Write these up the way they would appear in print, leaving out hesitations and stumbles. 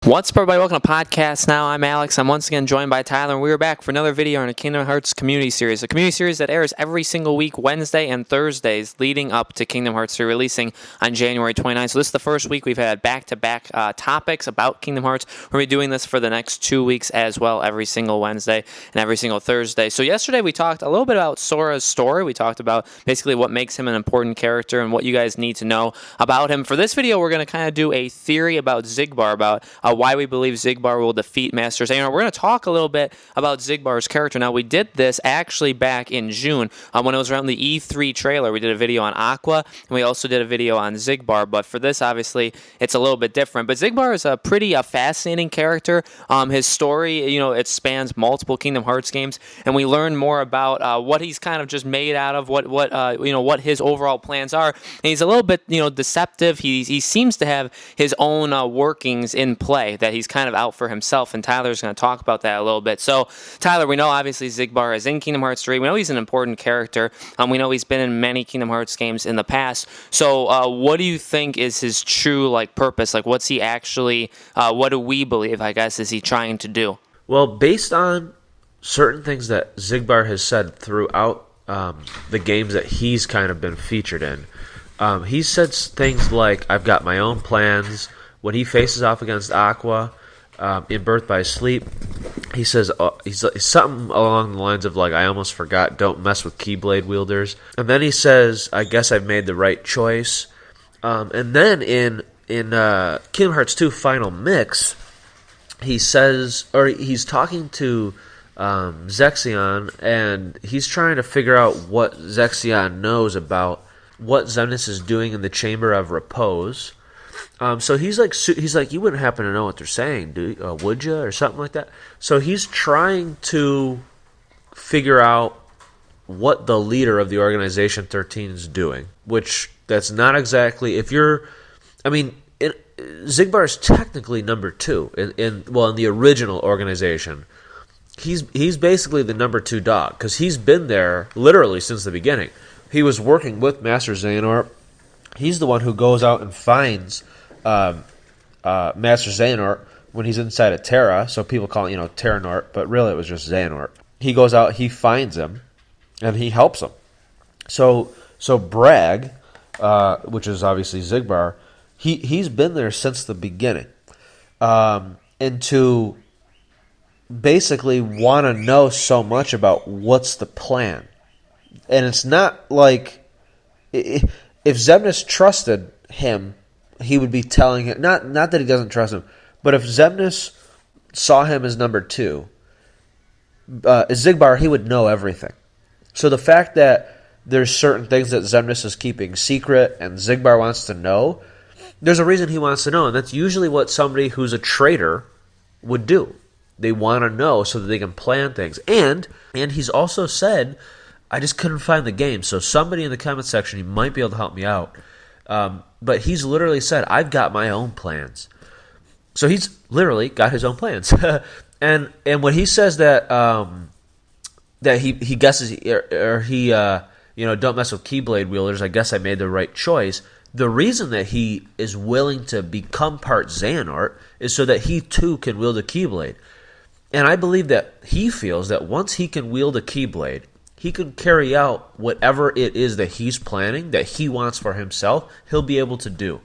What's up, everybody? Welcome to Podcast Now. I'm Alex. I'm once again joined by Tyler, and we are back for another video on a Kingdom Hearts community series. A community series that airs every single week, Wednesday and Thursdays, leading up to Kingdom Hearts 3 releasing on January 29th. So this is the first week we've had back-to-back topics about Kingdom Hearts. We're going to be doing this for the next 2 weeks as well, every single Wednesday and every single Thursday. So yesterday we talked a little bit about Sora's story. We talked about basically what makes him an important character and what you guys need to know about him. For this video, we're going to kind of do a theory about Xigbar, about why we believe Xigbar will defeat Master Xehanort. We're going to talk a little bit about Xigbar's character. Now, we did this actually back in June when it was around the E3 trailer. We did a video on Aqua, and we also did a video on Xigbar, but for this, obviously, it's a little bit different. But Xigbar is a pretty fascinating character. His story, it spans multiple Kingdom Hearts games, and we learn more about what he's kind of just made out of, what his overall plans are. And he's a little bit, deceptive. He seems to have his own workings in play that he's kind of out for himself, and Tyler's going to talk about that a little bit. So, Tyler, we know obviously Xigbar is in Kingdom Hearts 3. We know he's an important character. We know he's been in many Kingdom Hearts games in the past. So, what do you think is his true purpose? What's he actually? What do we believe? I guess is he trying to do? Well, based on certain things that Xigbar has said throughout the games that he's kind of been featured in, he said things like, "I've got my own plans." When he faces off against Aqua in Birth by Sleep, he says he's something along the lines of I almost forgot, don't mess with Keyblade wielders. And then he says, I guess I've made the right choice. And then in Kingdom Hearts 2 Final Mix, he says, or he's talking to Zexion, and he's trying to figure out what Zexion knows about what Xemnas is doing in the Chamber of Repose. So he's like, you wouldn't happen to know what they're saying, would you, or something like that? So he's trying to figure out what the leader of the Organization 13 is doing, which that's not exactly. Xigbar is technically number 2 in the original organization. He's basically the number 2 dog because he's been there literally since the beginning. He was working with Master Xehanort. He's the one who goes out and finds Master Xehanort when he's inside of Terra, so people call it, Terranort, but really it was just Xehanort. He goes out, he finds him, and he helps him. So Bragg, which is obviously Xigbar, he's been there since the beginning, and to basically want to know so much about what's the plan. And it's not like if Xemnas trusted him, he would be telling him, not that he doesn't trust him, but if Xemnas saw him as number 2, as Xigbar, he would know everything. So the fact that there's certain things that Xemnas is keeping secret and Xigbar wants to know, there's a reason he wants to know, and that's usually what somebody who's a traitor would do. They want to know so that they can plan things. And he's also said, I just couldn't find the game, so somebody in the comment section, you might be able to help me out. But he's literally said, I've got my own plans. So he's literally got his own plans. and when he says that he guesses, or he don't mess with Keyblade wielders, I guess I made the right choice. The reason that he is willing to become part Xehanort is so that he too can wield a Keyblade. And I believe that he feels that once he can wield a Keyblade, he can carry out whatever it is that he's planning, that he wants for himself, he'll be able to do.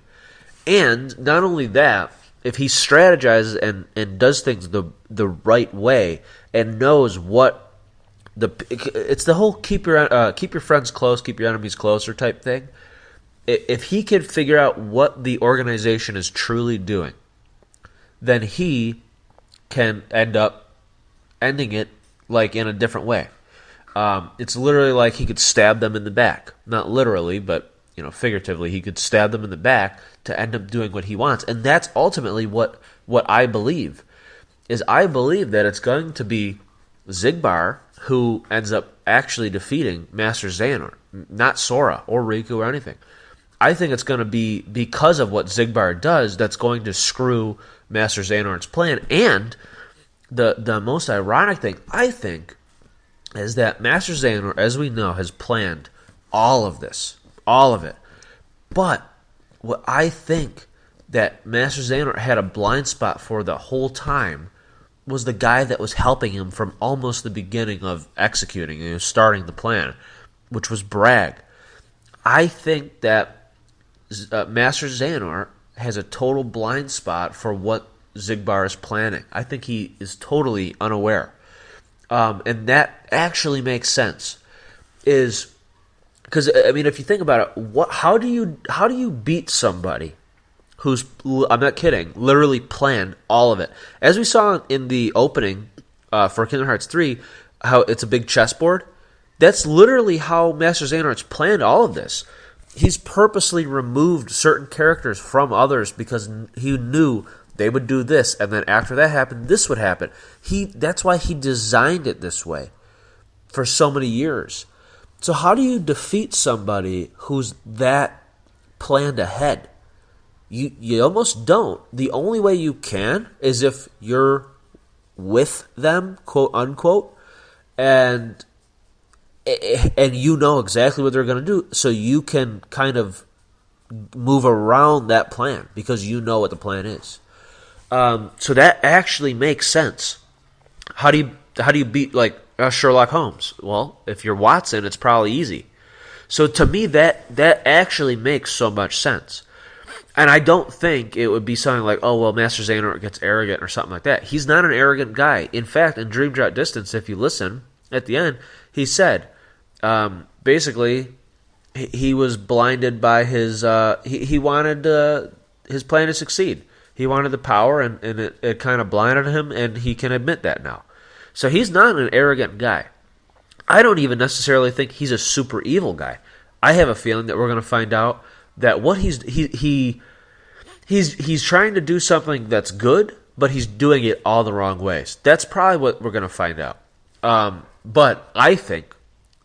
And not only that, if he strategizes and does things the right way and knows what it's the whole keep your friends close, keep your enemies closer type thing. If he can figure out what the organization is truly doing, then he can end up ending it in a different way. It's literally like he could stab them in the back. Not literally, but figuratively, he could stab them in the back to end up doing what he wants. And that's ultimately what I believe. I believe that it's going to be Xigbar who ends up actually defeating Master Xehanort, not Sora or Riku or anything. I think it's going to be because of what Xigbar does that's going to screw Master Xehanort's plan. And the most ironic thing, I think, is that Master Xehanort, as we know, has planned all of this. All of it. But what I think that Master Xehanort had a blind spot for the whole time was the guy that was helping him from almost the beginning of executing, starting the plan, which was Bragg. I think that Master Xehanort has a total blind spot for what Xigbar is planning. I think he is totally unaware. And that actually makes sense. Because I mean, if you think about it, how do you beat somebody who's, I'm not kidding, literally planned all of it? As we saw in the opening for Kingdom Hearts 3, how it's a big chessboard. That's literally how Master Xehanort's planned all of this. He's purposely removed certain characters from others because he knew they would do this, and then after that happened, this would happen. That's why he designed it this way for so many years. So how do you defeat somebody who's that planned ahead? You almost don't. The only way you can is if you're with them, quote unquote, and you know exactly what they're going to do, so you can kind of move around that plan because you know what the plan is. So that actually makes sense. How do you beat like Sherlock Holmes? Well, if you're Watson, it's probably easy. So to me, that actually makes so much sense. And I don't think it would be something like, oh, well, Master Xehanort gets arrogant or something like that. He's not an arrogant guy. In fact, in Dream Drop Distance, if you listen, at the end, he said, basically, he was blinded by his, he wanted his plan to succeed. He wanted the power, and it kind of blinded him, and he can admit that now. So he's not an arrogant guy. I don't even necessarily think he's a super evil guy. I have a feeling that we're going to find out that what he's trying to do something that's good, but he's doing it all the wrong ways. That's probably what we're going to find out. But I think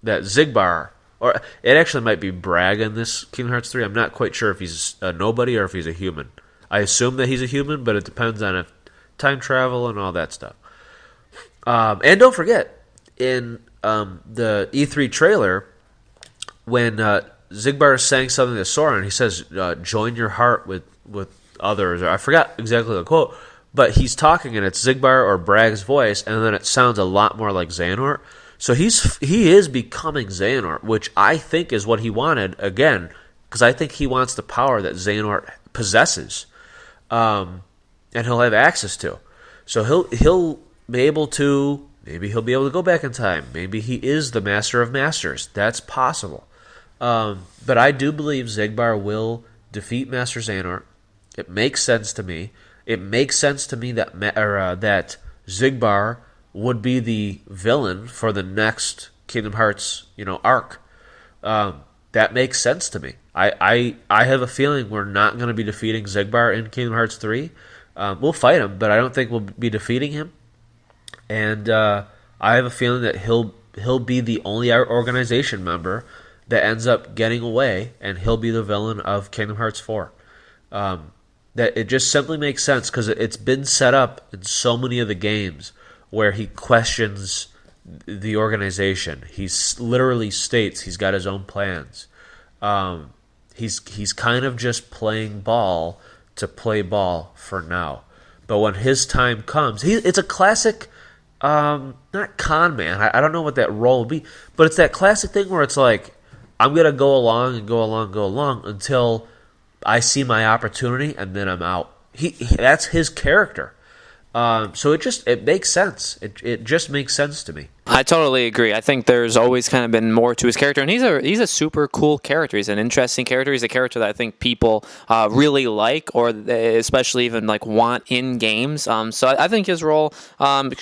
that Xigbar, or it actually might be Bragg in this Kingdom Hearts 3. I'm not quite sure if he's a nobody or if he's a human. I assume that he's a human, but it depends on if time travel and all that stuff. And don't forget, in the E3 trailer, when Xigbar is saying something to Sora, and he says, join your heart with others. Or I forgot exactly the quote, but he's talking, and it's Xigbar or Bragg's voice, and then it sounds a lot more like Xehanort. So he is becoming Xehanort, which I think is what he wanted, again, because I think he wants the power that Xehanort possesses, and he'll have access to. So he'll be able to, maybe he'll be able to go back in time. Maybe he is the Master of Masters. That's possible. But I do believe Xigbar will defeat Master Xehanort. It makes sense to me. It makes sense to me that that Xigbar would be the villain for the next Kingdom Hearts, arc. That makes sense to me. I have a feeling we're not going to be defeating Xigbar in Kingdom Hearts 3. We'll fight him, but I don't think we'll be defeating him. And I have a feeling that he'll be the only organization member that ends up getting away, and he'll be the villain of Kingdom Hearts 4. That it just simply makes sense because it's been set up in so many of the games where he questions the organization. He literally states he's got his own plans. He's kind of just playing ball to play ball for now. But when his time comes, it's a classic, not con man. I don't know what that role would be, but it's that classic thing where it's like, I'm going to go along until I see my opportunity, and then I'm out. That's his character. So it makes sense. It just makes sense to me. I totally agree. I think there's always kind of been more to his character, and he's a super cool character. He's an interesting character. He's a character that I think people really like, or especially even like want in games. So I think his role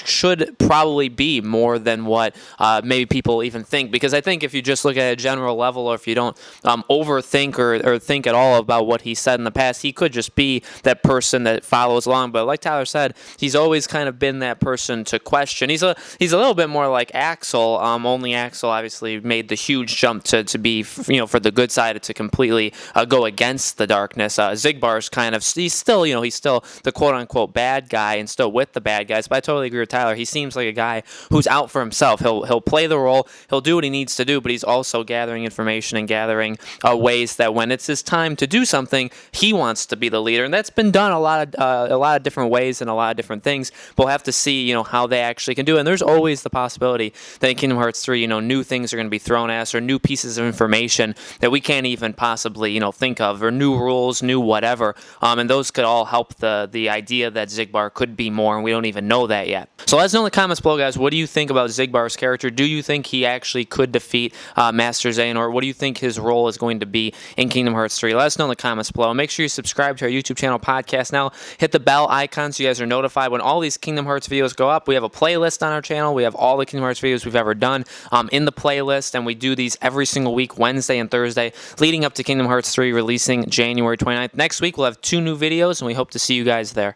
should probably be more than what maybe people even think, because I think if you just look at a general level, or if you don't overthink or think at all about what he said in the past, he could just be that person that follows along. But like Tyler said, he's always kind of been that person to question. He's a little bit more like Axel, only Axel obviously made the huge jump to be, for the good side, to completely go against the darkness. Xigbar's kind of, he's still the quote-unquote bad guy and still with the bad guys, but I totally agree with Tyler. He seems like a guy who's out for himself. He'll play the role, he'll do what he needs to do, but he's also gathering information and gathering ways that when it's his time to do something, he wants to be the leader, and that's been done a lot of different ways and a lot of different things. But we'll have to see, how they actually can do it. And there's always the possibility that in Kingdom Hearts 3, new things are going to be thrown at us, or new pieces of information that we can't even possibly, think of, or new rules, new whatever. And those could all help the idea that Xigbar could be more, and we don't even know that yet. So let us know in the comments below, guys. What do you think about Xigbar's character? Do you think he actually could defeat Master Xehanort? What do you think his role is going to be in Kingdom Hearts 3? Let us know in the comments below. Make sure you subscribe to our YouTube channel, Podcast Now. Hit the bell icon so you guys are notified when all these Kingdom Hearts videos go up. We have a playlist on our channel. We have all the Kingdom Hearts videos we've ever done in the playlist, and we do these every single week, Wednesday and Thursday, leading up to Kingdom Hearts 3 releasing January 29th. Next week, we'll have 2 new videos, and we hope to see you guys there.